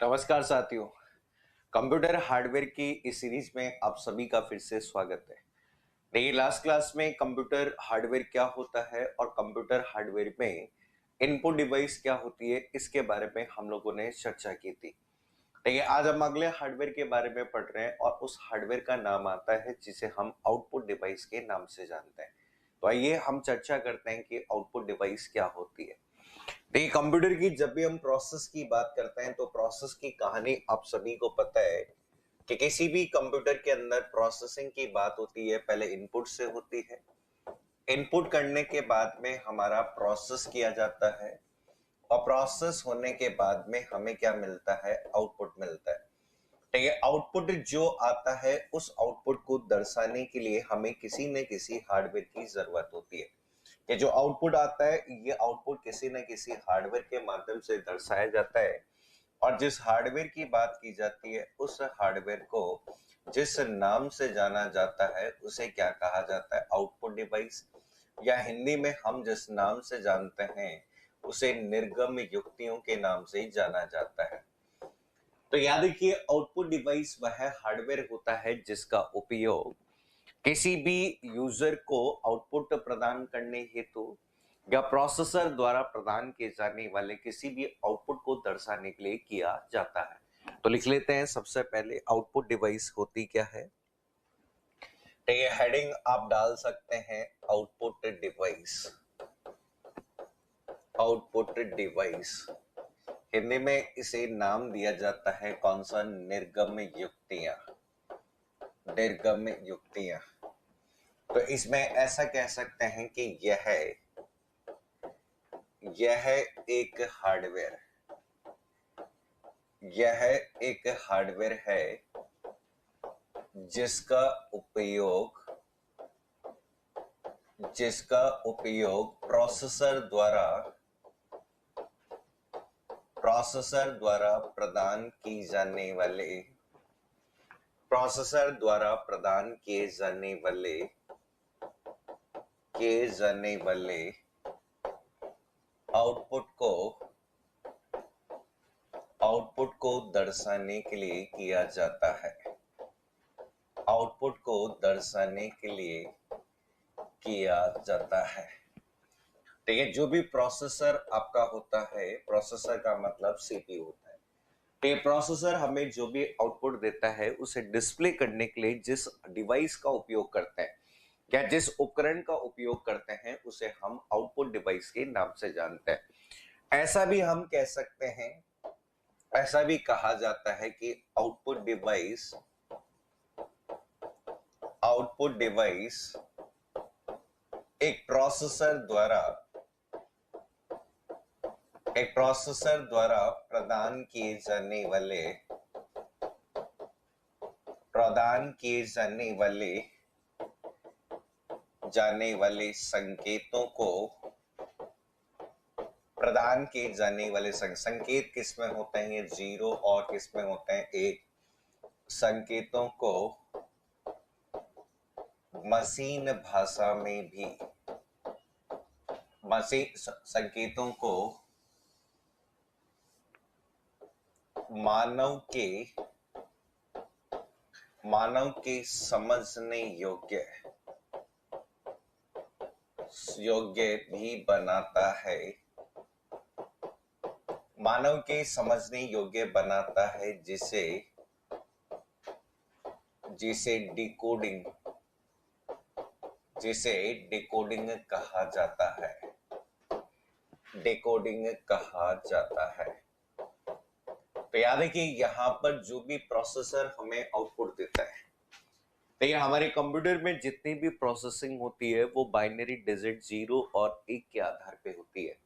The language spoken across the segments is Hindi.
नमस्कार साथियों। कंप्यूटर हार्डवेयर की इस सीरीज में आप सभी का फिर से स्वागत है। देखिए, लास्ट क्लास में कंप्यूटर हार्डवेयर क्या होता है और कंप्यूटर हार्डवेयर में इनपुट डिवाइस क्या होती है, इसके बारे में हम लोगों ने चर्चा की थी। देखिए, आज हम अगले हार्डवेयर के बारे में पढ़ रहे हैं और उस हार्डवेयर का नाम आता है जिसे हम आउटपुट डिवाइस के नाम से जानते हैं। तो आइए हम चर्चा करते हैं कि आउटपुट डिवाइस क्या होती है। देखिए, कंप्यूटर की जब भी हम प्रोसेस की बात करते हैं तो प्रोसेस की कहानी आप सभी को पता है कि किसी भी कंप्यूटर के अंदर प्रोसेसिंग की बात होती है, पहले इनपुट से होती है। इनपुट करने के बाद में हमारा प्रोसेस किया जाता है और प्रोसेस होने के बाद में हमें क्या मिलता है, आउटपुट मिलता है। ठीक है, आउटपुट जो आता है उस आउटपुट को दर्शाने के लिए हमें किसी न किसी हार्डवेयर की जरूरत होती है। ये जो आउटपुट आता है, ये आउटपुट किसी न किसी हार्डवेयर के माध्यम से दर्शाया जाता है और जिस हार्डवेयर की बात की जाती है उस हार्डवेयर को जिस नाम से जाना जाता है उसे क्या कहा जाता है, आउटपुट डिवाइस, या हिंदी में हम जिस नाम से जानते हैं उसे निर्गम युक्तियों के नाम से ही जाना जाता है। तो याद रखिए, आउटपुट डिवाइस वह हार्डवेयर होता है जिसका उपयोग किसी भी यूजर को आउटपुट प्रदान करने हेतु या प्रोसेसर द्वारा प्रदान किए जाने वाले किसी भी आउटपुट को दर्शाने के लिए किया जाता है। तो लिख लेते हैं, सबसे पहले आउटपुट डिवाइस होती क्या है। तो ये हेडिंग आप डाल सकते हैं, output device. Output device Hindi में इसे नाम दिया जाता है कौन सा, निर्गम युक्तियां। निर्गम युक्तियां। तो इसमें ऐसा कह सकते हैं कि यह एक हार्डवेयर, यह एक हार्डवेयर है जिसका उपयोग प्रोसेसर द्वारा प्रदान किए जाने वाले आउटपुट को दर्शाने के लिए किया जाता है। आउटपुट को दर्शाने के लिए किया जाता है। ठीक है, जो भी प्रोसेसर आपका होता है, प्रोसेसर का मतलब सीपीयू होता है। ये प्रोसेसर हमें जो भी आउटपुट देता है उसे डिस्प्ले करने के लिए जिस डिवाइस का उपयोग करते हैं या जिस उपकरण का उपयोग करते हैं उसे हम आउटपुट डिवाइस के नाम से जानते हैं। ऐसा भी हम कह सकते हैं, ऐसा भी कहा जाता है कि आउटपुट डिवाइस एक प्रोसेसर द्वारा प्रदान किए संकेत किसमें होते हैं, ये जीरो, और किसमें होते हैं, एक। संकेतों को मशीन भाषा में भी संकेतों को मानव के समझने योग्य भी बनाता है। मानव के समझने योग्य बनाता है जिसे डिकोडिंग कहा जाता है। डिकोडिंग कहा जाता है। तो याद है कि यहाँ पर जो भी प्रोसेसर हमें आउटपुट देता है, देखिए हमारे कंप्यूटर में जितनी भी प्रोसेसिंग होती है वो बाइनरी डिजिट 0 और 1 के आधार पे होती है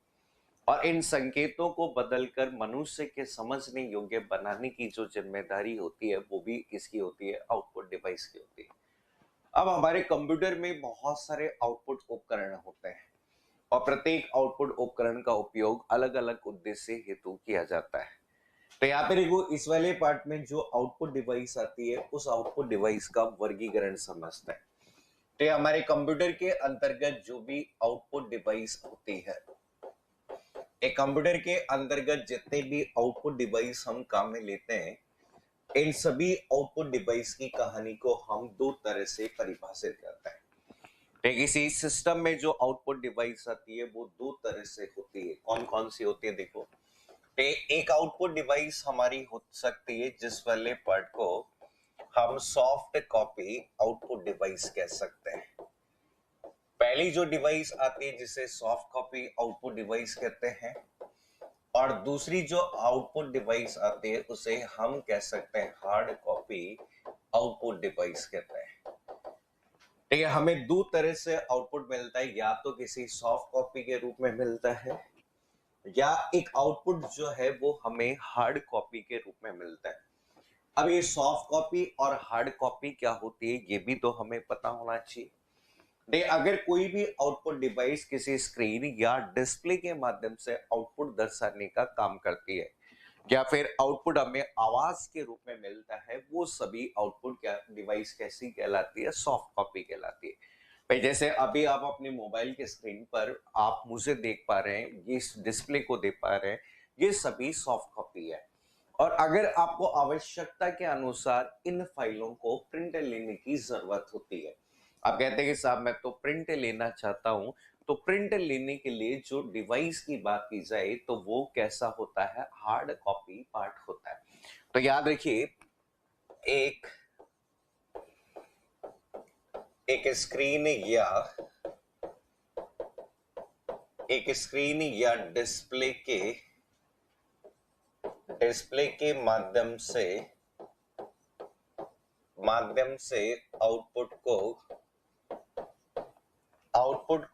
और इन संकेतों को बदलकर मनुष्य के समझने योग्य बनाने की जो जिम्मेदारी होती है वो भी किसकी होती है, आउटपुट डिवाइस की होती है। अब हमारे कंप्यूटर में बहुत सारे आउटपुट उपकरण होते हैं और प्रत्येक आउटपुट उपकरण का उपयोग अलग अलग उद्देश्य हेतु किया जाता है। तो यहाँ पे देखो, इस वाले पार्ट में जो आउटपुट डिवाइस आती है उस आउटपुट डिवाइस का वर्गीकरण समझते हैं। तो हमारे कंप्यूटर के अंतर्गत जो भी आउटपुट डिवाइस होती है एक कंप्यूटर के अंतर्गत जितने भी आउटपुट डिवाइस हम काम में लेते हैं, इन सभी आउटपुट डिवाइस की कहानी को हम दो तरह से परिभाषित करते हैं। ठीक, इसी सिस्टम में जो आउटपुट डिवाइस आती है वो दो तरह से होती है। कौन कौन सी होती है देखो। एक आउटपुट डिवाइस हमारी हो सकती है जिस वाले पार्ट को हम सॉफ्ट कॉपी आउटपुट डिवाइस कह सकते हैं। पहली जो डिवाइस आती है जिसे सॉफ्ट कॉपी आउटपुट डिवाइस कहते हैं, और दूसरी जो आउटपुट डिवाइस आती है उसे हम कह सकते हैं हार्ड कॉपी आउटपुट डिवाइस कहते हैं। ठीक है, हमें दो तरह से आउटपुट मिलता है, या तो किसी सॉफ्ट कॉपी के रूप में मिलता है, या एक आउटपुट जो है वो हमें हार्ड कॉपी के रूप में मिलता है। अब ये सॉफ्ट कॉपी और हार्ड कॉपी क्या होती है ये भी तो हमें पता होना चाहिए। अगर कोई भी आउटपुट डिवाइस किसी स्क्रीन या डिस्प्ले के माध्यम से आउटपुट दर्शाने का काम करती है, या फिर आउटपुट हमें आवाज के रूप में मिलता है, वो सभी आउटपुट क्या डिवाइस कैसी कहलाती है? सॉफ्ट कॉपी कहलाती है। भाई जैसे अभी आप अपने मोबाइल के स्क्रीन पर आप मुझे देख पा रहे हैं, ये डिस्प्ले को देख पा रहे हैं, ये सभी सॉफ्ट कॉपी है। और अगर आपको आवश्यकता के अनुसार इन फाइलों को प्रिंट लेने की जरूरत होती है, आप कहते हैं कि साहब मैं तो प्रिंट लेना चाहता हूं, तो प्रिंट लेने के लिए जो डिवाइस की बात की जाए तो वो कैसा होता है? हार्ड कॉपी पार्ट होता है। तो याद रखिए, एक एक स्क्रीन या डिस्प्ले के माध्यम से आउटपुट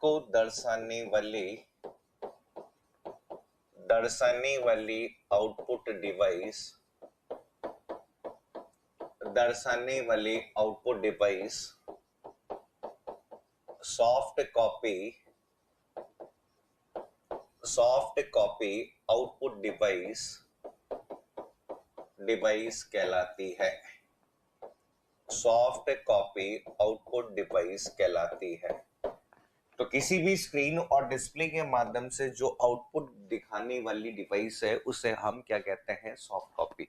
को दर्शाने वाली output device soft copy output device कहलाती है। सॉफ्ट कॉपी आउटपुट डिवाइस कहलाती है। तो किसी भी स्क्रीन और डिस्प्ले के माध्यम से जो आउटपुट दिखाने वाली डिवाइस है उसे हम क्या कहते हैं? Soft copy.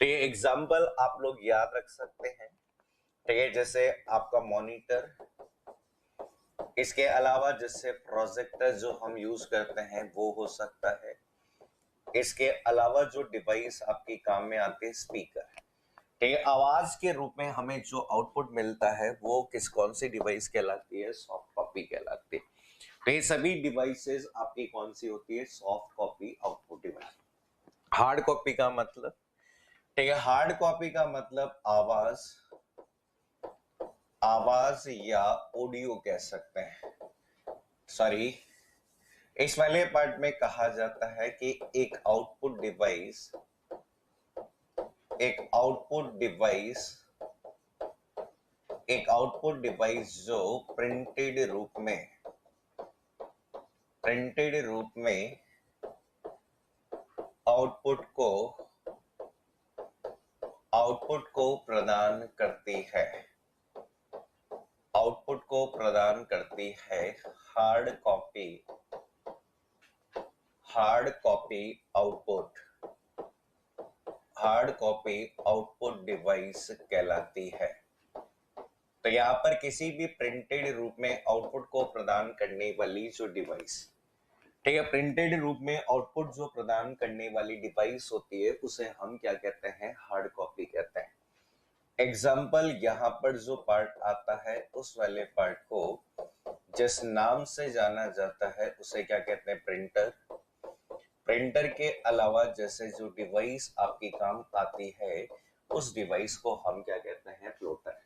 तो ये एग्जांपल आप लोग याद रख सकते हैं। ठीक है, जैसे आपका मॉनिटर, इसके अलावा जैसे प्रोजेक्टर जो हम यूज करते हैं वो हो सकता है। इसके अलावा जो डिवाइस आपके काम में आते हैं, स्पीकर। ठीक है, आवाज के रूप में हमें जो आउटपुट मिलता है वो कौन सी डिवाइस कहलाती है? सॉफ्ट कॉपी कहलाती है। तो ये सभी डिवाइसेस आपकी कौन सी होती है? Soft copy output device. Hard copy का मतलब, ठीक है, हार्ड कॉपी का मतलब आवाज या ऑडियो कह सकते हैं। सॉरी, इस वाले पार्ट में कहा जाता है कि एक आउटपुट डिवाइस जो प्रिंटेड रूप में आउटपुट को प्रदान करती है। हार्ड कॉपी आउटपुट डिवाइस कहलाती है। तो यहाँ पर किसी भी प्रिंटेड रूप में आउटपुट को प्रदान करने वाली जो डिवाइस, ठीक है, प्रिंटेड रूप में आउटपुट जो प्रदान करने वाली डिवाइस होती है उसे हम क्या कहते हैं? हार्ड कॉपी कहते हैं। एग्जाम्पल, यहाँ पर जो पार्ट आता है उस वाले पार्ट को जिस नाम से जाना जाता है उसे क्या कहते हैं? प्रिंटर। प्रिंटर के अलावा जैसे जो डिवाइस आपकी काम आती है उस डिवाइस को हम क्या कहते हैं? प्लॉटर।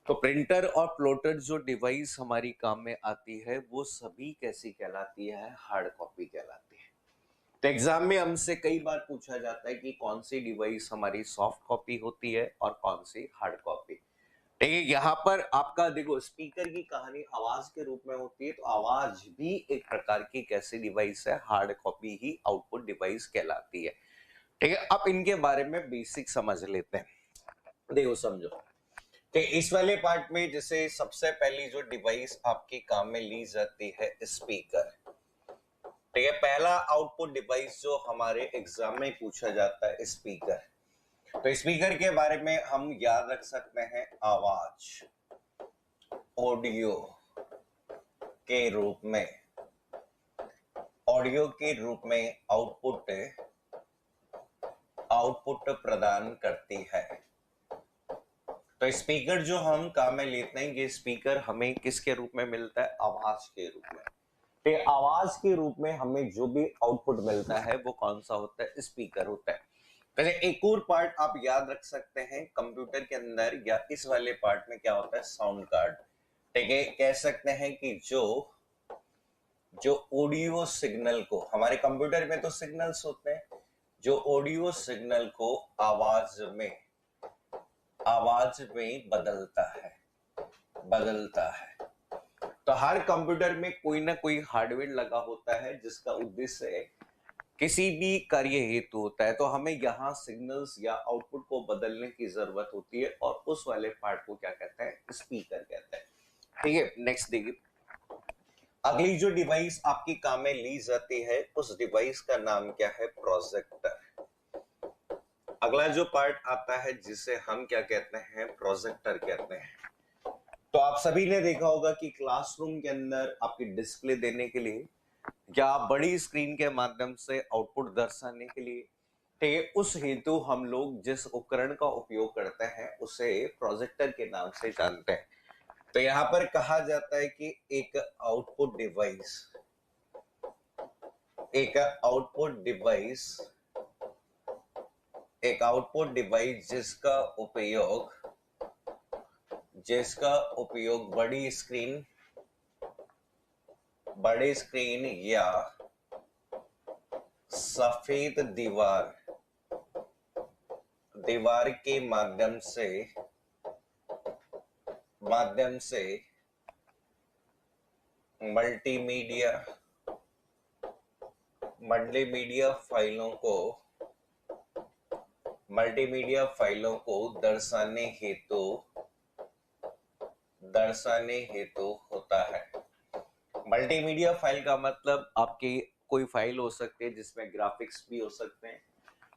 तो प्रिंटर और प्लॉटर जो डिवाइस हमारी काम में आती है वो सभी कैसी कहलाती है? हार्ड कॉपी कहलाती है। तो एग्जाम में हमसे कई बार पूछा जाता है कि कौन सी डिवाइस हमारी सॉफ्ट कॉपी होती है और कौन सी हार्ड कॉपी। ठीक है, यहाँ पर आपका देखो, स्पीकर की कहानी आवाज के रूप में होती है, तो आवाज भी एक प्रकार की कैसी डिवाइस है? हार्ड कॉपी ही आउटपुट डिवाइस कहलाती है। ठीक है, अब इनके बारे में बेसिक समझ लेते हैं। देखो समझो कि इस वाले पार्ट में जैसे सबसे पहली जो डिवाइस आपके काम में ली जाती है, स्पीकर। ठीक है, पहला आउटपुट डिवाइस जो हमारे एग्जाम में पूछा जाता है स्पीकर। तो स्पीकर के बारे में हम याद रख सकते हैं आवाज, ऑडियो के रूप में, ऑडियो के रूप में आउटपुट प्रदान करती है। तो स्पीकर जो हम काम में लेते हैं, ये स्पीकर हमें किसके रूप में मिलता है? आवाज के रूप में। तो आवाज के रूप में हमें जो भी आउटपुट मिलता है वो कौन सा होता है? स्पीकर होता है। पहले एक और पार्ट आप याद रख सकते हैं कंप्यूटर के अंदर, या इस वाले पार्ट में क्या होता है? Sound card. ठीक है, कह सकते हैं कि जो ऑडियो सिग्नल को, हमारे कंप्यूटर में तो सिग्नल्स होते हैं, जो ऑडियो सिग्नल को आवाज में बदलता है। तो हर कंप्यूटर में कोई ना कोई हार्डवेयर लगा होता है जिसका उद्देश्य किसी भी कार्य हेतु होता है। तो हमें यहाँ सिग्नल्स या आउटपुट को बदलने की जरूरत होती है, और उस वाले पार्ट को क्या कहते हैं? स्पीकर कहते हैं। ठीक है, नेक्स्ट देखिए, अगली जो डिवाइस आपकी काम में ली जाती है उस डिवाइस का नाम क्या है? प्रोजेक्टर। अगला जो पार्ट आता है जिसे हम क्या कहते हैं? प्रोजेक्टर कहते हैं। तो आप सभी ने देखा होगा कि क्लासरूम के अंदर आपकी डिस्प्ले देने के लिए या बड़ी स्क्रीन के माध्यम से आउटपुट दर्शाने के लिए, ठीक है, उस हेतु हम लोग जिस उपकरण का उपयोग करते हैं उसे प्रोजेक्टर के नाम से जानते हैं। तो यहां पर कहा जाता है कि एक आउटपुट डिवाइस जिसका उपयोग बड़ी स्क्रीन या सफेद दीवार के माध्यम से मल्टीमीडिया फाइलों को दर्शाने हेतु होता है। मल्टीमीडिया फाइल का मतलब आपकी कोई फाइल हो सकती है जिसमें ग्राफिक्स भी हो सकते हैं,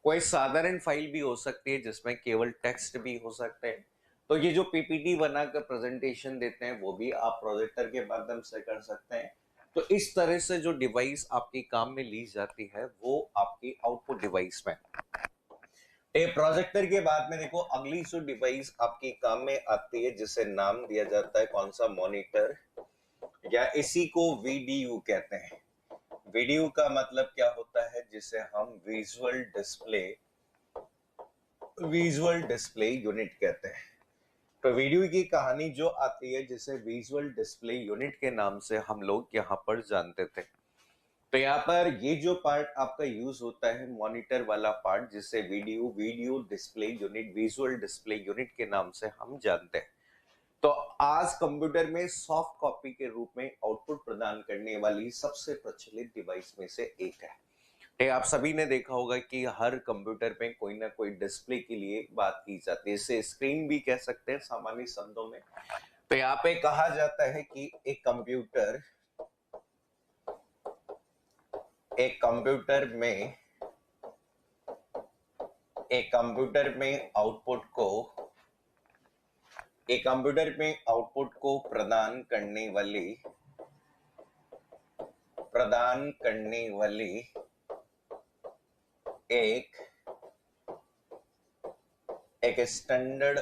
कोई साधारण फाइल भी हो सकती है जिसमें केवल टेक्स्ट भी हो सकते हैं। तो ये जो पीपीटी बनाकर प्रेजेंटेशन देते हैं वो भी आप प्रोजेक्टर के माध्यम से कर सकते हैं। तो इस तरह से जो डिवाइस आपकी काम में ली जाती है वो आपकी आउटपुट डिवाइस में। प्रोजेक्टर के बाद में देखो, अगली जो डिवाइस आपकी काम में आती है जिसे नाम दिया जाता है कौन सा? मॉनिटर, या इसी को वीडीयू कहते हैं। वीडीयू का मतलब क्या होता है? जिसे हम विजुअल डिस्प्ले यूनिट कहते हैं। तो वीडियो की कहानी जो आती है जिसे विजुअल डिस्प्ले यूनिट के नाम से हम लोग यहाँ पर जानते थे। तो यहाँ पर ये जो पार्ट आपका यूज होता है मॉनिटर वाला पार्ट, जिसे video display unit, visual display unit के नाम से हम जानते हैं। तो आज कंप्यूटर में सॉफ्ट कॉपी के रूप में आउटपुट प्रदान करने वाली सबसे प्रचलित डिवाइस में से एक है। आप सभी ने देखा होगा कि हर कंप्यूटर में कोई ना कोई डिस्प्ले के लिए बात की जाती है, इसे स्क्रीन भी कह सकते हैं सामान्य शब्दों में। तो यहाँ पे कहा जाता है कि एक कंप्यूटर में आउटपुट को प्रदान करने वाली एक स्टैंडर्ड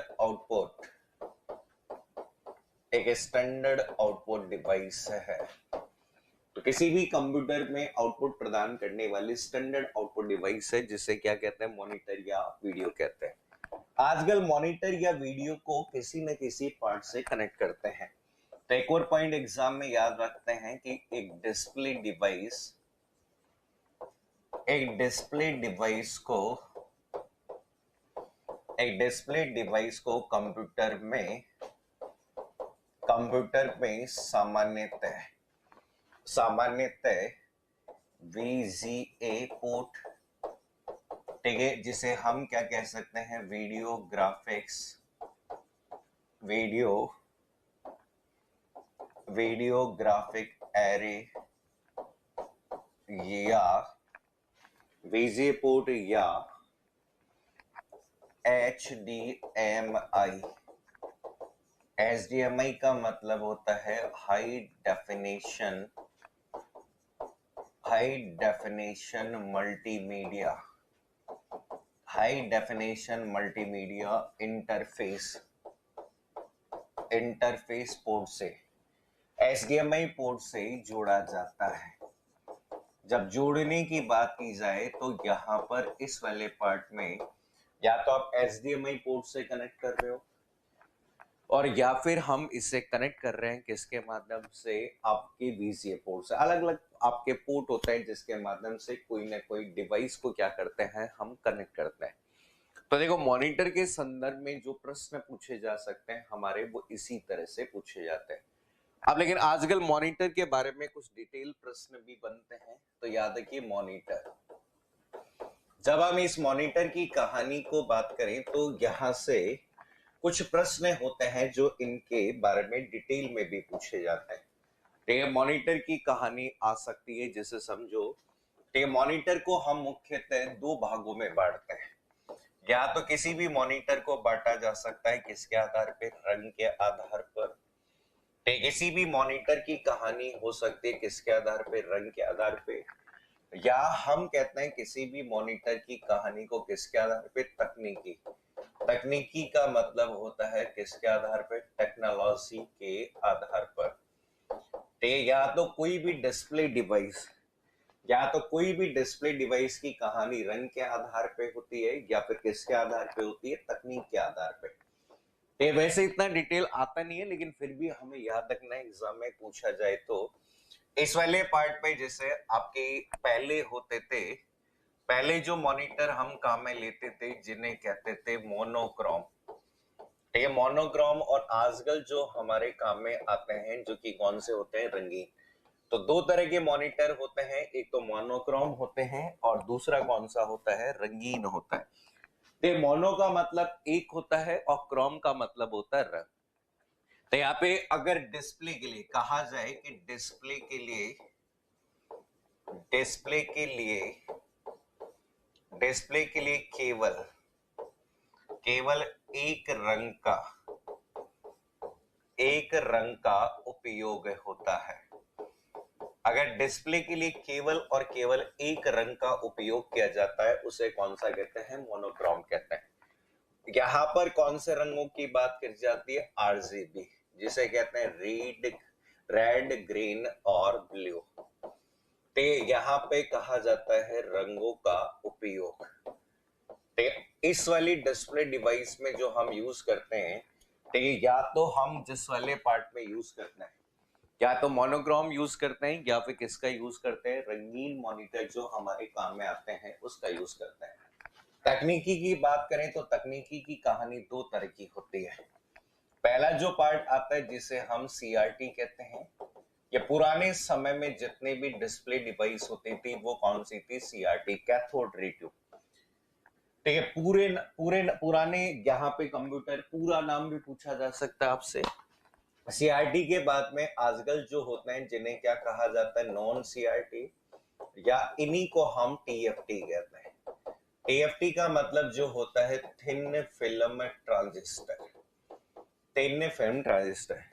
आउटपुट डिवाइस है। तो किसी भी कंप्यूटर में आउटपुट प्रदान करने वाली स्टैंडर्ड आउटपुट डिवाइस है जिसे क्या कहते हैं? मॉनिटर या वीडियो कहते हैं। आजकल मॉनिटर या वीडियो को किसी न किसी पार्ट से कनेक्ट करते हैं। तो एक और पॉइंट एग्जाम में याद रखते हैं कि एक डिस्प्ले डिवाइस को कंप्यूटर में सामान्यतः VGA पोर्ट, ठीक है, जिसे हम क्या कह सकते हैं? वीडियो ग्राफिक एरे या वीजे पोर्ट या HDMI। HDMI का मतलब होता है high definition multimedia, high definition multimedia interface port से, HDMI पोर्ट से जोड़ा जाता है। जब जोड़ने की बात की जाए तो यहाँ पर इस वाले पार्ट में या तो आप HDMI पोर्ट से कनेक्ट कर रहे हो और या फिर हम इसे कनेक्ट कर रहे हैं किसके माध्यम से, आपके VGA पोर्ट से। अलग अलग आपके पोर्ट होते हैं जिसके माध्यम से कोई ना कोई डिवाइस को क्या करते हैं, हम कनेक्ट करते हैं। तो देखो मॉनिटर के संदर्भ में जो प्रश्न पूछे जा सकते हैं हमारे, वो इसी तरह से पूछे जाते हैं। अब लेकिन आजकल मॉनिटर के बारे में कुछ डिटेल प्रश्न भी बनते हैं, तो याद रखिए मॉनिटर। जब हम इस मॉनिटर की कहानी को बात करें तो यहां से कुछ प्रश्न होते हैं जो इनके बारे में डिटेल में भी पूछे जाते हैं। ठीक है, मॉनिटर की कहानी आ सकती है जैसे समझो, ठीक है, मॉनिटर को हम मुख्यतः दो भागों में बांटते हैं। या तो किसी भी मॉनिटर को बांटा जा सकता है किसके आधार पर, रंग के आधार पर। किसी भी मॉनिटर की कहानी हो सकती है किसके आधार पे, रंग के आधार पे। या हम कहते हैं किसी भी मॉनिटर की कहानी को किसके आधार पे, तकनीकी। तकनीकी का मतलब होता है किसके आधार पे, टेक्नोलॉजी के आधार पर। या तो कोई भी डिस्प्ले डिवाइस, या तो कोई भी डिस्प्ले डिवाइस की कहानी रंग के आधार पे होती है या फिर किसके आधार पे होती है, तकनीक के आधार पे। ये वैसे इतना डिटेल आता नहीं है लेकिन फिर भी हमें याद रखना है, एग्जाम में पूछा जाए तो। इस वाले पार्ट पे जैसे आपके पहले होते थे, पहले जो मॉनिटर हम काम में लेते थे जिन्हें कहते थे मोनोक्रोम। ठीक है, मोनोक्रोम। और आजकल जो हमारे काम में आते हैं जो कि कौन से होते हैं, रंगीन। तो दो तरह के मॉनिटर होते हैं, एक तो मोनोक्रोम होते हैं और दूसरा कौन सा होता है, रंगीन होता है। तो मोनो का मतलब एक होता है और क्रोम का मतलब होता है रंग। तो यहाँ पे अगर डिस्प्ले के लिए कहा जाए कि डिस्प्ले के लिए केवल एक रंग का उपयोग होता है। अगर डिस्प्ले के लिए केवल और केवल एक रंग का उपयोग किया जाता है उसे कौन सा कहते हैं, मोनोक्रोम कहते हैं। यहाँ पर कौन से रंगों की बात की जाती है, RGB, जिसे कहते हैं रेड, ग्रीन और ब्लू। तो यहाँ पे कहा जाता है रंगों का उपयोग। इस वाली डिस्प्ले डिवाइस में जो हम यूज करते हैं, या तो हम जिस वाले पार्ट में यूज करते हैं, या तो मोनोक्रोम यूज करते हैं या फिर किसका यूज करते हैं, रंगीन मॉनिटर जो हमारे काम में आते हैं उसका यूज करते हैं। तकनीकी की बात करें तो तकनीकी की कहानी दो तरह की होती है। पहला जो पार्ट आता है जिसे हम CRT कहते हैं, ये पुराने समय में जितने भी डिस्प्ले डिवाइस होती थी वो कौन सी थी, CRT, कैथोड रे ट्यूब। ठीक है, पुराने यहाँ पे कंप्यूटर पूरा नाम भी पूछा जा सकता है आपसे। CRT के बाद में आजकल जो होते हैं जिन्हें क्या कहा जाता है, नॉन CRT, या इन्हीं को हम TFT कहते हैं। TFT का मतलब जो होता है थिन फिल्म ट्रांजिस्टर।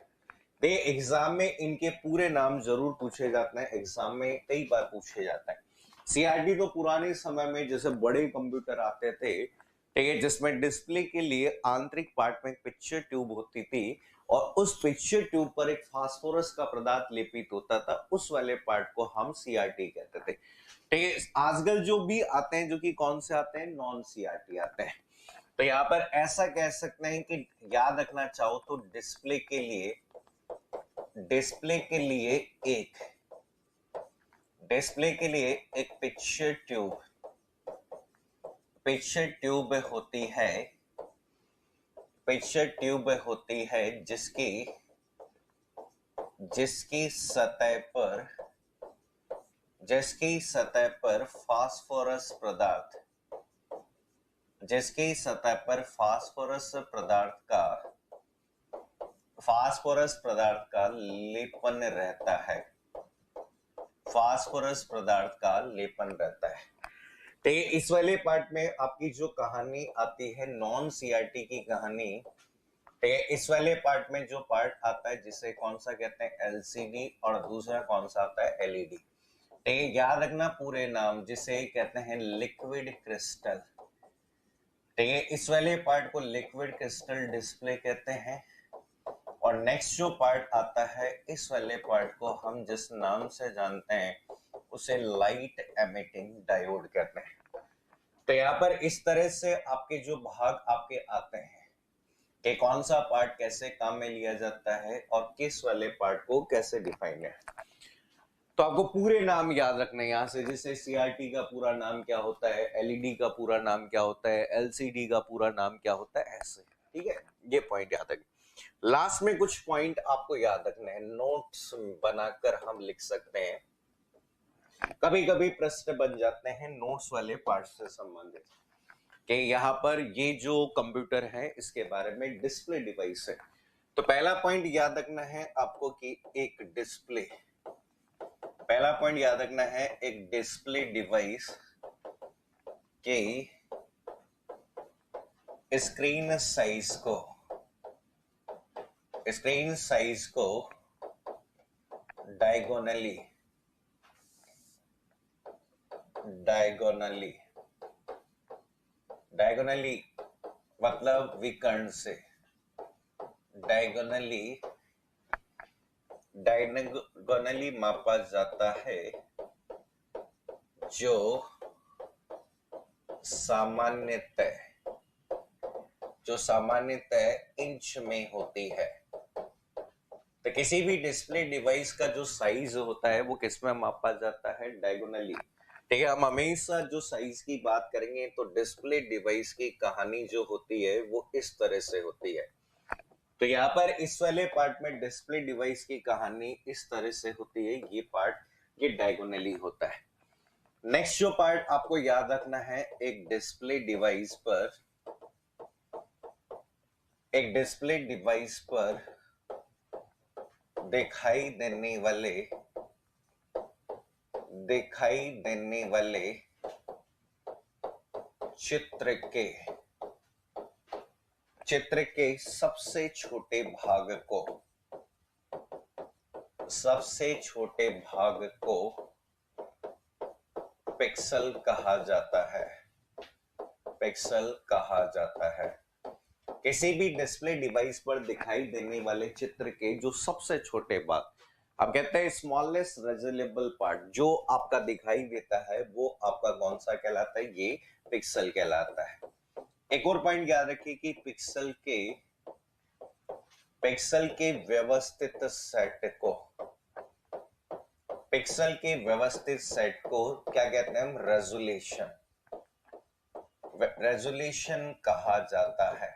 ये एग्जाम में इनके पूरे नाम जरूर पूछे जाते हैं, एग्जाम में कई बार पूछे जाता है। CRT तो पुराने समय में जैसे बड़े कंप्यूटर आते थे, ठीक है, जिसमें डिस्प्ले के लिए आंतरिक पार्ट में पिक्चर ट्यूब होती थी और उस पिक्चर ट्यूब पर एक फास्फोरस का पदार्थ लेपित होता था, उस वाले पार्ट को हम CRT कहते थे। ठीक है, आजकल जो भी आते हैं जो कि कौन से आते हैं, नॉन CRT आते हैं। तो यहाँ पर ऐसा कह सकते हैं कि याद रखना चाहो तो डिस्प्ले के लिए एक पिक्चर ट्यूब होती है जिसकी सतह पर फास्फोरस पदार्थ का लेपन रहता है। फास्फोरस पदार्थ का लेपन रहता है। तो इस वाले पार्ट में आपकी जो कहानी आती है नॉन सीआरटी की कहानी, इस वाले पार्ट में जो पार्ट आता है जिसे कौन सा कहते हैं एलसीडी, और दूसरा कौन सा आता है एलईडी। तो याद रखना पूरे नाम, जिसे कहते हैं लिक्विड क्रिस्टल। तो इस वाले पार्ट को लिक्विड क्रिस्टल डिस्प्ले कहते हैं। और नेक्स्ट जो पार्ट आता है इस वाले पार्ट को हम जिस नाम से जानते हैं उसे लाइट एमिटिंग डायोड कहते हैं। तो यहाँ पर इस तरह से आपके जो भाग आपके आते हैं कि कौन सा पार्ट कैसे काम में लिया जाता है और किस वाले पार्ट को कैसे डिफाइन है। तो आपको पूरे नाम याद रखना है यहाँ से, जैसे सीआरटी का पूरा नाम क्या होता है, एलईडी का पूरा नाम क्या होता है, एलसीडी का पूरा नाम क्या होता है, ऐसे। ठीक है, ये पॉइंट याद रखना। लास्ट में कुछ पॉइंट आपको याद रखना है, नोट्स बनाकर हम लिख सकते हैं। कभी कभी प्रश्न बन जाते हैं नोट्स वाले पार्ट से संबंधित कि यहाँ पर ये जो कंप्यूटर है इसके बारे में डिस्प्ले डिवाइस है। तो पहला पॉइंट याद रखना है आपको कि एक डिस्प्ले, पहला पॉइंट याद रखना है एक डिस्प्ले डिवाइस के स्क्रीन साइज को डायगोनली मतलब विकर्ण से, डायगोनली मापा जाता है, जो सामान्यतः इंच में होती है। तो किसी भी डिस्प्ले डिवाइस का जो साइज होता है वो किस में मापा जाता है, डायगोनली। ठीक है, हम हमेशा जो साइज की बात करेंगे तो डिस्प्ले डिवाइस की कहानी जो होती है वो इस तरह से होती है। तो यहाँ पर इस वाले पार्ट में डिस्प्ले डिवाइस की कहानी इस तरह से होती है, ये पार्ट ये डायगोनली होता है। नेक्स्ट जो पार्ट आपको याद रखना है, एक डिस्प्ले डिवाइस पर दिखाई देने वाले चित्र के सबसे छोटे भाग को पिक्सल कहा जाता है। किसी भी डिस्प्ले डिवाइस पर दिखाई देने वाले चित्र के जो सबसे छोटे भाग, हम कहते हैं स्मॉलेस्ट रेजोल्यूबल पार्ट, जो आपका दिखाई देता है वो आपका कौन सा कहलाता है, ये पिक्सल कहलाता है। एक और पॉइंट याद रखिए कि पिक्सल के व्यवस्थित सेट को क्या कहते हैं हम, रेजोल्यूशन कहा जाता है।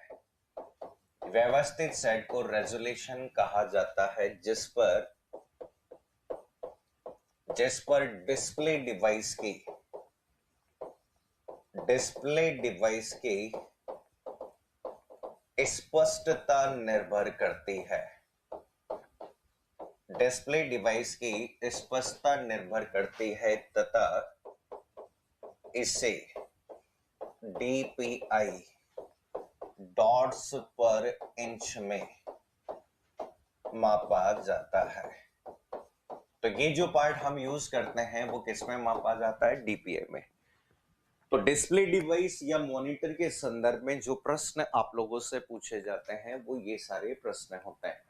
व्यवस्थित सेट को रेजोल्यूशन कहा जाता है, जिस पर डिस्प्ले डिवाइस की स्पष्टता निर्भर करती है। डिस्प्ले डिवाइस की स्पष्टता निर्भर करती है तथा इसे DPI डॉट्स पर इंच में मापा जाता है। तो ये जो पार्ट हम यूज करते हैं वो किस में मापा जाता है, DPI में। तो डिस्प्ले डिवाइस या मॉनिटर के संदर्भ में जो प्रश्न आप लोगों से पूछे जाते हैं वो ये सारे प्रश्न होते हैं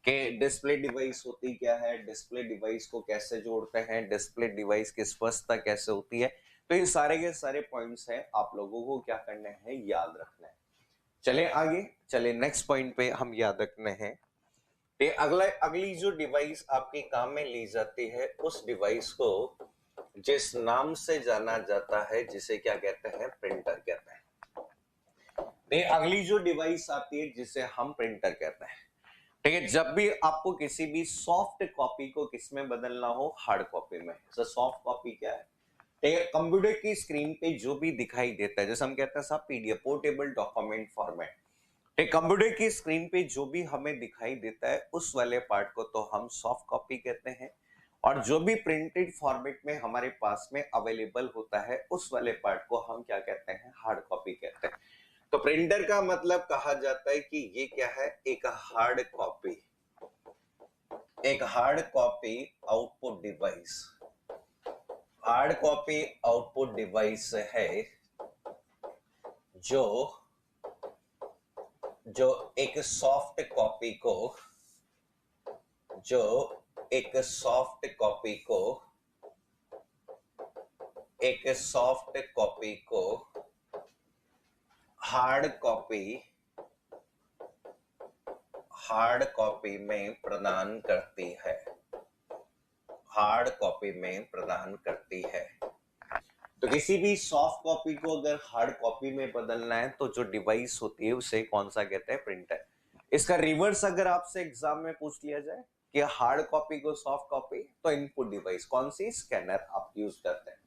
कि डिस्प्ले डिवाइस होती क्या है, डिस्प्ले डिवाइस को कैसे जोड़ते हैं, डिस्प्ले डिवाइस की स्पष्टता कैसे होती है। तो ये सारे के सारे पॉइंट्स हैं, आप लोगों को क्या करना है, याद रखना है। चले आगे, चले नेक्स्ट पॉइंट पे हम याद रखने हैं। अगली जो डिवाइस आपके काम में ली जाती है उस डिवाइस को जिस नाम से जाना जाता है जिसे क्या कहते हैं, प्रिंटर कहते हैं। अगली जो डिवाइस आती है जिसे हम प्रिंटर कहते हैं। ठीक है, जब भी आपको किसी भी सॉफ्ट कॉपी को किसमें बदलना हो, हार्ड कॉपी में। तो सॉफ्ट कॉपी क्या है, कंप्यूटर की स्क्रीन पे जो भी दिखाई देता है, जैसे हम कहते हैं साहब PDF, portable document format. Computer की स्क्रीन पे जो भी हमें दिखाई देता है उस वाले पार्ट को तो हम सॉफ्ट कॉपी कहते हैं। और जो भी प्रिंटेड फॉर्मेट में हमारे पास में अवेलेबल होता है उस वाले पार्ट को हम क्या कहते हैं, हार्ड कॉपी कहते हैं। तो प्रिंटर का मतलब कहा जाता है कि ये क्या है, एक हार्ड कॉपी, एक hard copy output device. Hard copy output device है जो जो एक सॉफ्ट कॉपी को जो एक सॉफ्ट कॉपी को एक सॉफ्ट कॉपी को हार्ड कॉपी में प्रदान करती है, हार्ड कॉपी में प्रदान करती है। तो किसी भी सॉफ्ट कॉपी को अगर हार्ड कॉपी में बदलना है तो जो डिवाइस होती है उसे कौन सा कहते हैं, प्रिंटर। इसका रिवर्स अगर आपसे एग्जाम में पूछ लिया जाए कि हार्ड कॉपी को सॉफ्ट कॉपी, तो इनपुट डिवाइस कौन सी, स्कैनर आप यूज करते हैं।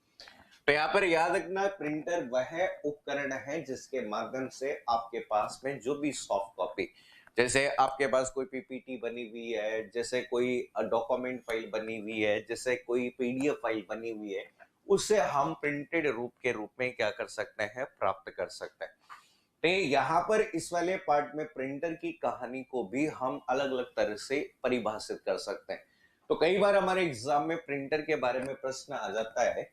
तो यहाँ पर याद रखना, प्रिंटर वह उपकरण है जिसके माध्यम से आपके पास में जो भी सॉफ्ट कॉपी, जैसे आपके पास कोई पीपीटी बनी हुई है, जैसे कोई डॉक्यूमेंट फाइल बनी हुई है, जैसे कोई पीडीएफ फाइल बनी हुई है, उसे हम प्रिंटेड रूप के रूप में क्या कर सकते हैं, प्राप्त कर सकते हैं। तो यहाँ पर इस वाले पार्ट में प्रिंटर की कहानी को भी हम अलग अलग तरह से परिभाषित कर सकते हैं। तो कई बार हमारे एग्जाम में प्रिंटर के बारे में प्रश्न आ जाता है,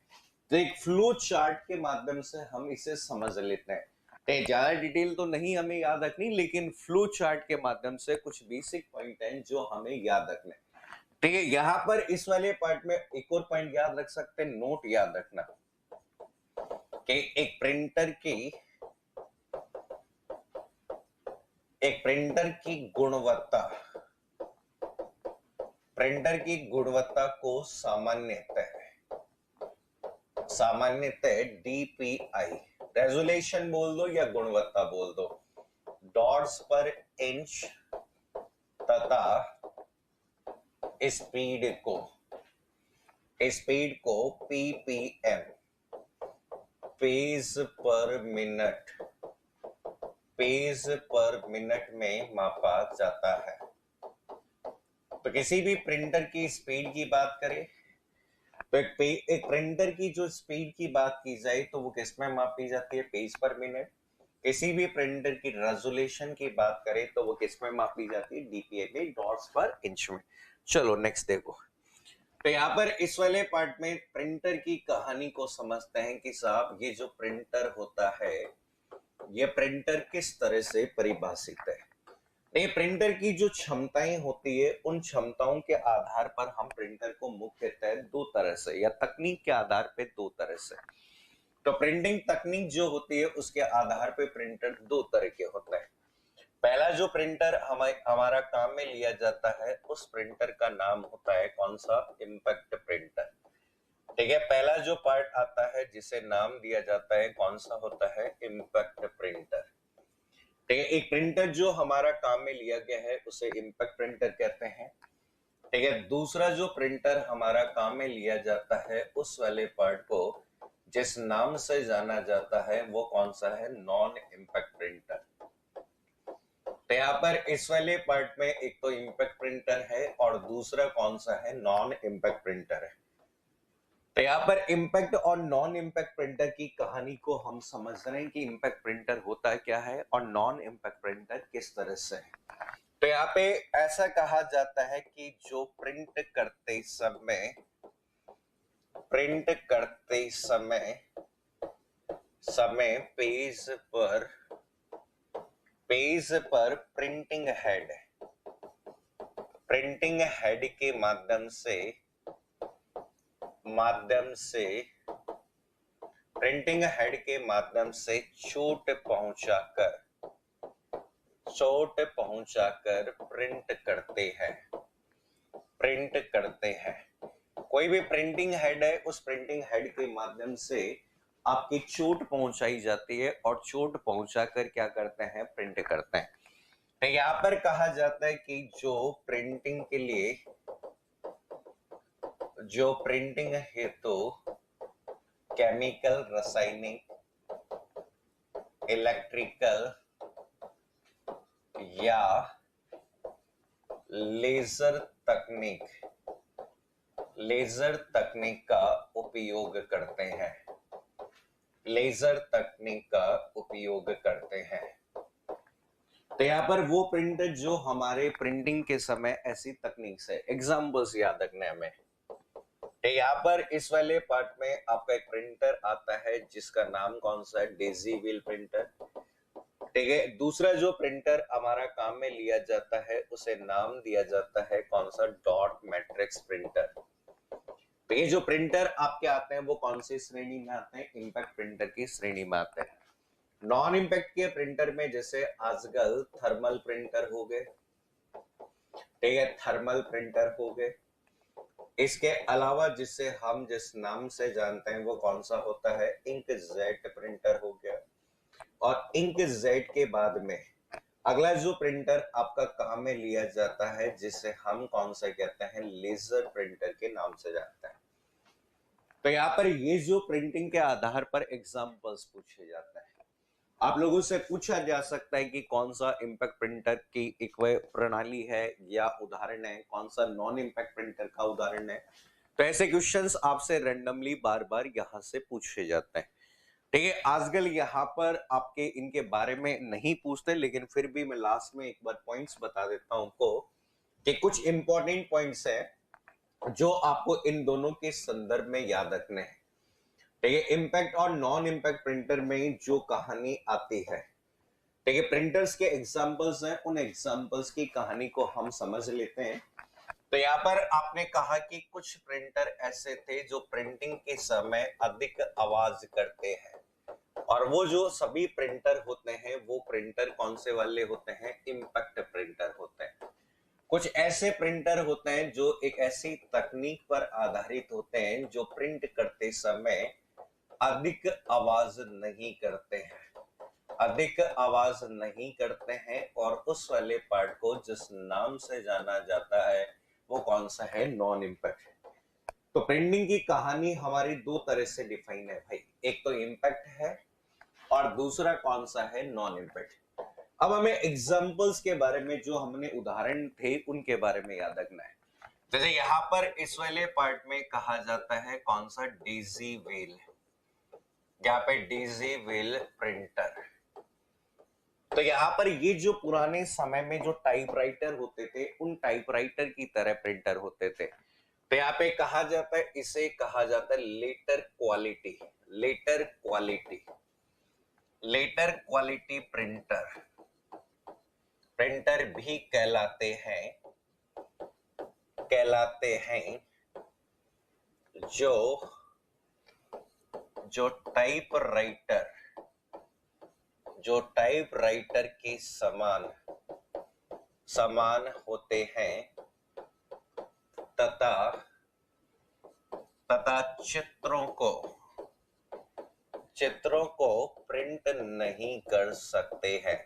तो एक फ्लो चार्ट के माध्यम से हम इसे समझ लेते हैं। ज्यादा डिटेल तो नहीं हमें याद रखनी, लेकिन फ्लो चार्ट के माध्यम से कुछ बेसिक पॉइंट हैं जो हमें याद रखने। ठीक है, यहाँ पर इस वाले पार्ट में एक और पॉइंट याद रख सकते हैं, नोट याद रखना कि एक प्रिंटर की गुणवत्ता, प्रिंटर की गुणवत्ता को सामान्यतः डीपीआई, रेजोल्यूशन बोल दो या गुणवत्ता बोल दो, डॉट्स पर इंच तथा स्पीड को पीपीएम, पेज पर मिनट में मापा जाता है। तो किसी भी प्रिंटर की स्पीड की बात करें तो एक प्रिंटर की जो स्पीड की बात की जाए तो वो किस में मापी जाती है, पेज पर मिनट। किसी भी प्रिंटर की रेजोल्यूशन की बात करें तो वो किस में मापी जाती है, डीपीआई में, डॉट्स पर इंच में। चलो नेक्स्ट देखो। तो यहाँ पर इस वाले पार्ट में प्रिंटर की कहानी को समझते हैं कि साहब ये जो प्रिंटर होता है ये प्रिंटर किस तरह से परिभाषित है। ये प्रिंटर की जो क्षमताएं होती है उन क्षमताओं के आधार पर हम प्रिंटर को मुख्यतः दो तरह से या तकनीक के आधार पे दो तरह से, तो प्रिंटिंग तकनीक जो होती है उसके आधार पे प्रिंटर दो तरह के होता है। पहला जो प्रिंटर हमारा काम में लिया जाता है उस प्रिंटर का नाम होता है कौन सा, इंपैक्ट प्रिंटर। ठीक है, पहला जो पार्ट आता है जिसे नाम दिया जाता है कौन सा होता है, इंपैक्ट प्रिंटर। ठीक है, एक प्रिंटर जो हमारा काम में लिया गया है उसे इंपैक्ट प्रिंटर कहते हैं। ठीक है, दूसरा जो प्रिंटर हमारा काम में लिया जाता है उस वाले पार्ट को जिस नाम से जाना जाता है वो कौन सा है, नॉन इंपैक्ट प्रिंटर। तो यहाँ पर इस वाले पार्ट में एक तो इंपैक्ट प्रिंटर है और दूसरा कौन सा है, नॉन इंपैक्ट प्रिंटर है। तो यहाँ पर इंपैक्ट और नॉन इंपैक्ट प्रिंटर की कहानी को हम समझ रहे हैं कि इंपैक्ट प्रिंटर होता क्या है और नॉन इंपैक्ट प्रिंटर किस तरह से है। तो यहाँ पे ऐसा कहा जाता है कि जो प्रिंट करते समय पेज पर प्रिंटिंग हेड के माध्यम से चोट पहुंचाकर प्रिंट करते हैं। कोई भी प्रिंटिंग हेड है उस प्रिंटिंग हेड के माध्यम से आपकी चोट पहुंचाई जाती है और चोट पहुंचाकर क्या करते हैं, प्रिंट करते हैं। तो यहाँ पर कहा जाता है कि जो प्रिंटिंग हेतु केमिकल, रासायनिक, इलेक्ट्रिकल या लेजर तकनीक लेजर तकनीक का उपयोग करते हैं, लेजर तकनीक का उपयोग करते हैं। तो यहाँ पर वो प्रिंटर जो हमारे प्रिंटिंग के समय ऐसी तकनीक से, एग्जाम्पल्स याद रखने हमें। तो यहाँ पर इस वाले पार्ट में आपका एक प्रिंटर आता है जिसका नाम कौन सा है, डेजी व्हील प्रिंटर। ठीक है, दूसरा जो प्रिंटर हमारा काम में लिया जाता है उसे नाम दिया जाता है कौन सा, डॉट मैट्रिक्स प्रिंटर। तो ये जो प्रिंटर आपके आते हैं वो कौन सी श्रेणी में आते हैं, इंपैक्ट प्रिंटर की श्रेणी में आते हैं। नॉन इंपैक्ट के प्रिंटर में जैसे आजकल थर्मल प्रिंटर हो गए, ठीक है, थर्मल प्रिंटर हो गए। इसके अलावा जिससे हम जिस नाम से जानते हैं वो कौन सा होता है, इंकजेट प्रिंटर हो गया। और इंकजेट के बाद में अगला जो प्रिंटर आपका काम में लिया जाता है जिसे हम कौन सा कहते हैं, लेजर प्रिंटर के नाम से जानते हैं। तो यहाँ पर ये जो प्रिंटिंग के आधार पर एग्जाम्पल्स पूछे जाते हैं, आप लोगों से पूछा जा सकता है कि कौन सा इंपैक्ट प्रिंटर की एक प्रणाली है या उदाहरण है, कौन सा नॉन इंपैक्ट प्रिंटर का उदाहरण है। तो ऐसे क्वेश्चंस आपसे रैंडमली बार बार यहां से पूछे जाते हैं। ठीक है, आजकल यहाँ पर आपके इनके बारे में नहीं पूछते, लेकिन फिर भी मैं लास्ट में एक बार पॉइंट्स बता देता हूं को कि कुछ इंपॉर्टेंट पॉइंट्स है जो आपको इन दोनों के संदर्भ में याद रखने हैं। ठीक है, इंपैक्ट और नॉन इंपैक्ट प्रिंटर में जो कहानी आती है, ठीक है, प्रिंटर्स के एग्जांपल्स हैं, उन एग्जांपल्स की कहानी को हम समझ लेते हैं। तो यहाँ पर आपने कहा कि कुछ प्रिंटर ऐसे थे जो प्रिंटिंग के समय अधिक आवाज करते हैं, और वो जो सभी प्रिंटर होते हैं वो प्रिंटर कौन से वाले होते हैं, इंपैक्ट प्रिंटर होते हैं। कुछ ऐसे प्रिंटर होते हैं जो एक ऐसी तकनीक पर आधारित होते हैं जो प्रिंट करते समय अधिक आवाज नहीं करते हैं, अधिक आवाज नहीं करते हैं, और उस वाले पार्ट को जिस नाम से जाना जाता है वो कौन सा है, नॉन इंपैक्ट। तो प्रिंटिंग की कहानी हमारी दो तरह से डिफाइन है भाई, एक तो इंपैक्ट है और दूसरा कौन सा है, नॉन इंपैक्ट। अब हमें एग्जांपल्स के बारे में, जो हमने उदाहरण थे उनके बारे में याद रखना है। जैसे यहाँ पर इस वाले पार्ट में कहा जाता है कौन सा, डेजी व्हील, यहाँ पे डेजी व्हील प्रिंटर। तो यहाँ पर ये जो पुराने समय में जो टाइपराइटर होते थे उन टाइपराइटर की तरह प्रिंटर होते थे। तो यहाँ पे कहा जाता है, इसे कहा जाता है letter quality, letter quality, letter quality printer, printer भी कहलाते हैं, कहलाते हैं जो जो टाइपराइटर, जो टाइपराइटर के समान समान होते हैं तथा तथा चित्रों को प्रिंट नहीं कर सकते हैं,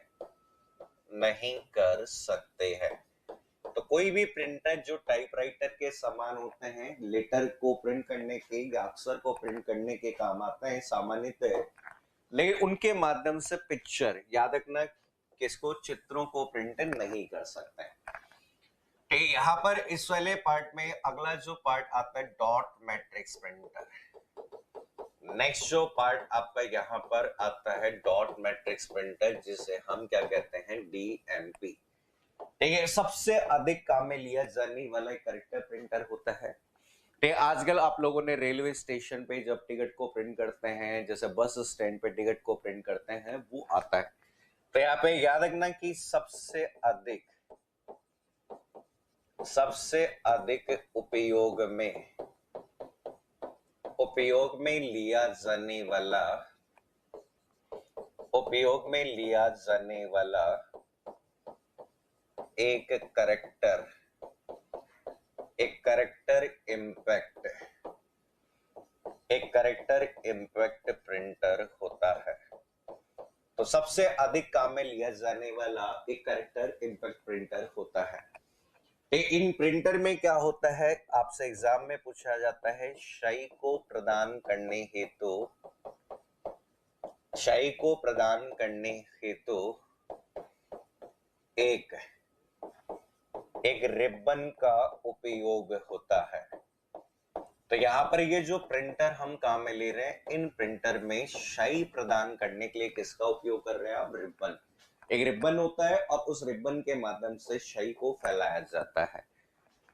नहीं कर सकते हैं। तो कोई भी प्रिंटर जो टाइपराइटर के समान होते हैं, लेटर को प्रिंट करने के या अक्षर को प्रिंट करने के काम आते हैं सामान्यतः, लेकिन उनके माध्यम से पिक्चर, याद रखना किसको, चित्रों को प्रिंट नहीं कर सकते हैं। यहाँ पर इस वाले पार्ट में अगला जो पार्ट आता है, डॉट मैट्रिक्स प्रिंटर। नेक्स्ट जो पार्ट आपका यहाँ पर आता है, डॉट मैट्रिक्स प्रिंटर, जिसे हम क्या कहते हैं, डीएमपी। ठीक है, सबसे अधिक काम में लिया जाने वाला कैरेक्टर प्रिंटर होता है। आजकल आप लोगों ने रेलवे स्टेशन पे जब टिकट को प्रिंट करते हैं, जैसे बस स्टैंड पे टिकट को प्रिंट करते हैं, वो आता है। तो यहाँ पे याद रखना कि सबसे अधिक उपयोग में लिया जाने वाला एक करेक्टर इंपैक्ट प्रिंटर होता है। तो सबसे अधिक काम में लिया जाने वाला एक करेक्टर इंपैक्ट प्रिंटर होता है। इन प्रिंटर में क्या होता है, आपसे एग्जाम में पूछा जाता है, शाई को प्रदान करने हेतु एक रिबन का उपयोग होता है, तो यहाँ पर ये जो प्रिंटर हम काम में ले रहे हैं, इन प्रिंटर में शाई प्रदान करने के लिए किसका उपयोग कर रहे हैं आप? रिबन। एक रिबन होता है और उस रिबन के माध्यम से शाई को फैलाया जाता है।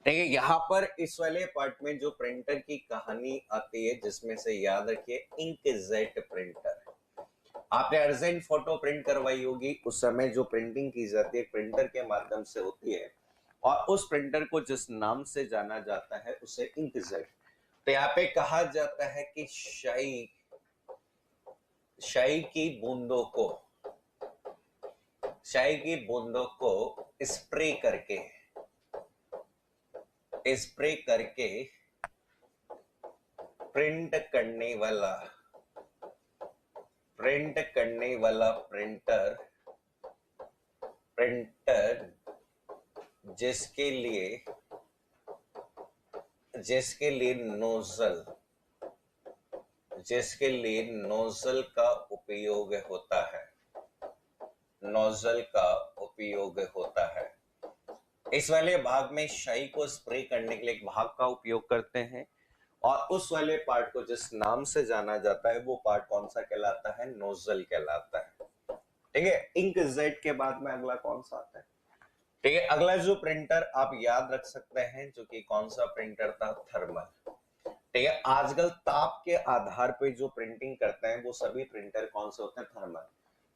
देखिए यहाँ पर इस वाले पार्ट में जो प्रिंटर की कहानी आती है, जिसमें से याद रखिए इंकजेट प्रिंटर। आपने अर्जेंट फोटो प्रिंट करवाई होगी, उस समय जो प्रिंटिंग की जाती है प्रिंटर के माध्यम से होती है, और उस प्रिंटर को जिस नाम से जाना जाता है उसे इंकजेट। तो यहाँ पे कहा जाता है कि शाई की बूंदों को स्प्रे करके प्रिंट करने वाला प्रिंटर जिसके लिए नोजल का उपयोग होता है। इस वाले भाग में शाई को स्प्रे करने के लिए एक भाग का उपयोग करते हैं, और उस वाले पार्ट को जिस नाम से जाना जाता है वो पार्ट कौन सा कहलाता है? नोजल कहलाता है। ठीक है, इंकजेट के बाद में अगला कौन सा आता है? ठीक है, अगला जो प्रिंटर आप याद रख सकते हैं, जो कि कौन सा प्रिंटर था? थर्मल। ठीक है, आजकल ताप के आधार पे जो प्रिंटिंग करते हैं वो सभी प्रिंटर कौन से होते हैं? थर्मल।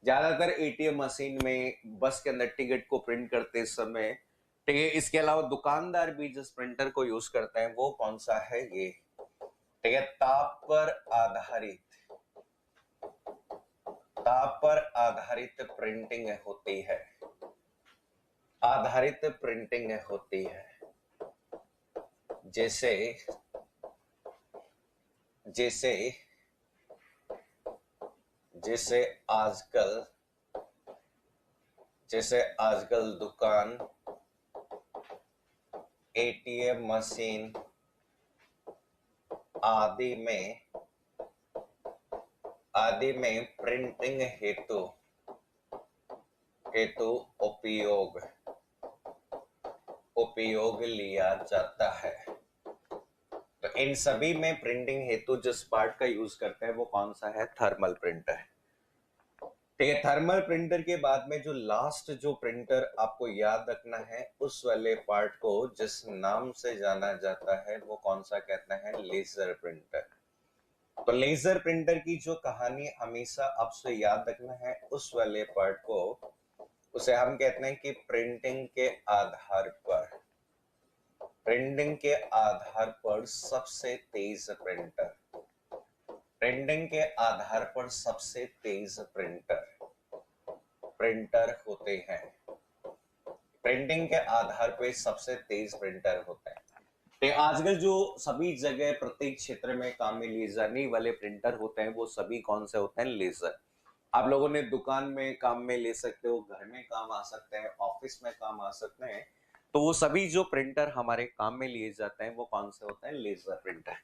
ज्यादातर एटीएम मशीन में, बस के अंदर टिकट को प्रिंट करते समय, ठीक है, इसके अलावा दुकानदार भी जिस प्रिंटर को यूज करते हैं वो कौन सा है? ये। ठीक है, ताप पर आधारित प्रिंटिंग होती है। जैसे आजकल दुकान, एटीएम मशीन आदि में प्रिंटिंग हेतु उपयोग लिया जाता है। तो इन सभी में प्रिंटिंग हेतु जिस पार्ट का यूज करते हैं वो कौन सा है? Thermal printer. ठीक है, थर्मल प्रिंटर के बाद में जो लास्ट जो प्रिंटर आपको याद रखना है, उस वाले पार्ट को जिस नाम से जाना जाता है वो कौन सा कहते हैं? Laser printer. तो लेजर प्रिंटर की जो कहानी हमेशा आपसे याद रखना है, उस वाले पार्ट को उसे हम कहते हैं कि प्रिंटिंग के आधार पर सबसे तेज प्रिंटर होते हैं। प्रिंटिंग के आधार पे सबसे तेज प्रिंटर होते हैं। तो आजकल जो सभी जगह प्रत्येक क्षेत्र में काम में लिए जाने वाले प्रिंटर होते हैं वो सभी कौन से होते हैं? लेजर। आप लोगों ने दुकान में काम में ले सकते हो, घर में काम आ सकते हैं, ऑफिस में काम आ सकते हैं, तो वो सभी जो प्रिंटर हमारे काम में लिए जाते हैं वो कौन से होते हैं? Laser printer.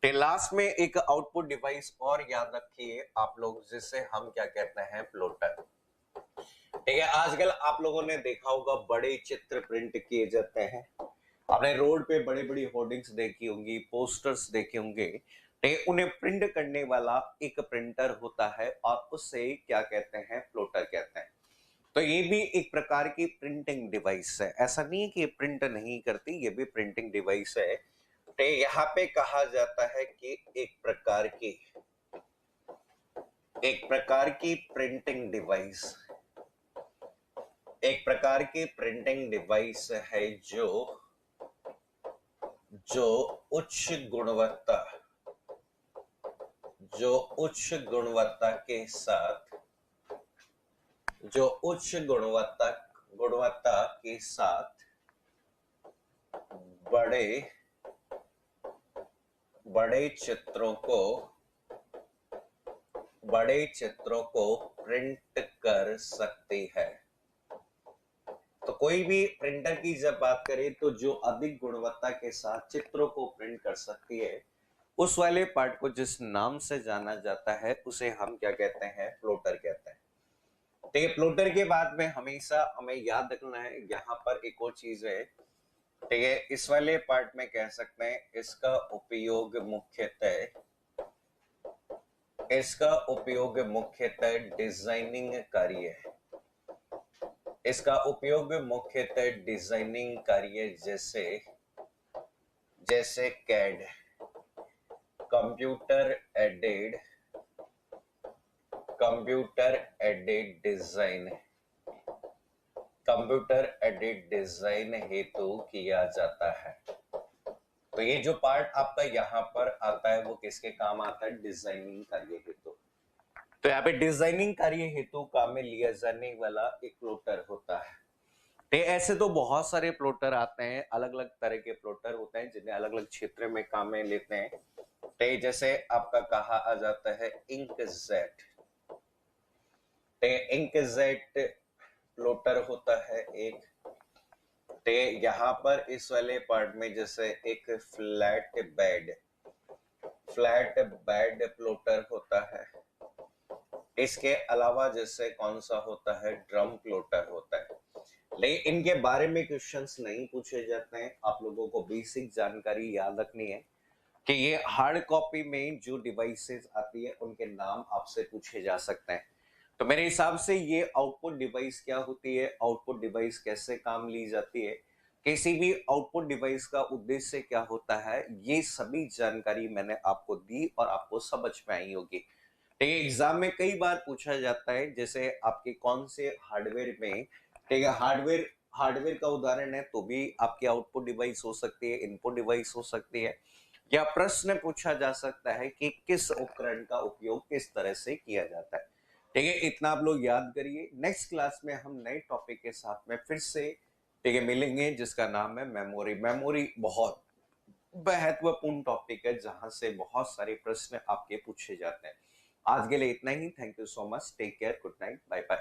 तो लास्ट में एक आउटपुट डिवाइस और याद रखिए आप लोग, जिसे हम क्या कहते हैं? प्लॉटर। ठीक है, आजकल आप लोगों ने देखा होगा बड़े चित्र प्रिंट किए जाते हैं। आपने रोड पे बड़ी बड़ी होर्डिंग्स देखी होंगी, पोस्टर्स देखे होंगे। उन्हें प्रिंट करने वाला एक प्रिंटर होता है और उसे क्या कहते हैं? प्लॉटर कहते हैं। तो ये भी एक प्रकार की प्रिंटिंग डिवाइस है। ऐसा नहीं है कि ये प्रिंट नहीं करती, ये भी प्रिंटिंग डिवाइस है। तो यहाँ पे कहा जाता है कि एक प्रकार की प्रिंटिंग डिवाइस है जो उच्च गुणवत्ता के साथ बड़े चित्रों को प्रिंट कर सकती है। तो कोई भी प्रिंटर की जब बात करें तो जो अधिक गुणवत्ता के साथ चित्रों को प्रिंट कर सकती है, उस वाले पार्ट को जिस नाम से जाना जाता है उसे हम क्या कहते हैं? प्लॉटर कहते हैं। तो ये प्लॉटर के बाद में हमेशा हमें याद रखना है, यहाँ पर एक और चीज है ठीक है, इस वाले पार्ट में कह सकते हैं इसका उपयोग मुख्यतः डिजाइनिंग कार्य है। इसका उपयोग मुख्यतः डिजाइनिंग कार्य जैसे जैसे कैड, कंप्यूटर एडेड डिजाइन हेतु किया जाता है। तो ये जो पार्ट आपका यहाँ पर आता है वो किसके काम आता है? डिजाइनिंग कार्य हेतु। तो यहाँ पे डिजाइनिंग कार्य हेतु काम में लिया जाने वाला एक प्लॉटर होता है। तो ऐसे तो बहुत सारे प्लॉटर आते हैं, अलग अलग तरह के प्लॉटर होते हैं जिन्हें अलग अलग क्षेत्र में काम में लेते हैं। तो जैसे आपका कहा आ जाता है इंकजेट। इंकजेट प्लॉटर होता है एक। तो यहाँ पर इस वाले पार्ट में जैसे एक फ्लैट बेड प्लॉटर होता है। इसके अलावा जैसे कौन सा होता है? ड्रम प्लॉटर होता है। लेकिन इनके बारे में क्वेश्चंस नहीं पूछे जाते हैं, आप लोगों को बेसिक जानकारी याद रखनी है कि ये हार्ड कॉपी में जो डिवाइसेस आती है उनके नाम आपसे पूछे जा सकते हैं। तो मेरे हिसाब से ये आउटपुट डिवाइस क्या होती है, आउटपुट डिवाइस कैसे काम ली जाती है, किसी भी आउटपुट डिवाइस का उद्देश्य क्या होता है, ये सभी जानकारी मैंने आपको दी और आपको समझ में आई होगी। ठीक है, एग्जाम में कई बार पूछा जाता है जैसे आपके कौन से हार्डवेयर में, ठीक है, हार्डवेयर का उदाहरण है तो भी आपकी आउटपुट डिवाइस हो सकती है, इनपुट डिवाइस हो सकती है, या प्रश्न पूछा जा सकता है कि किस उपकरण का उपयोग किस तरह से किया जाता है। ठीक है, इतना आप लोग याद करिए। नेक्स्ट क्लास में हम नए टॉपिक के साथ में फिर से, ठीक है, मिलेंगे जिसका नाम है मेमोरी। मेमोरी बहुत महत्वपूर्ण टॉपिक है जहां से बहुत सारे प्रश्न आपके पूछे जाते हैं। आज के लिए इतना ही। Thank you so much, take care, good night, bye bye.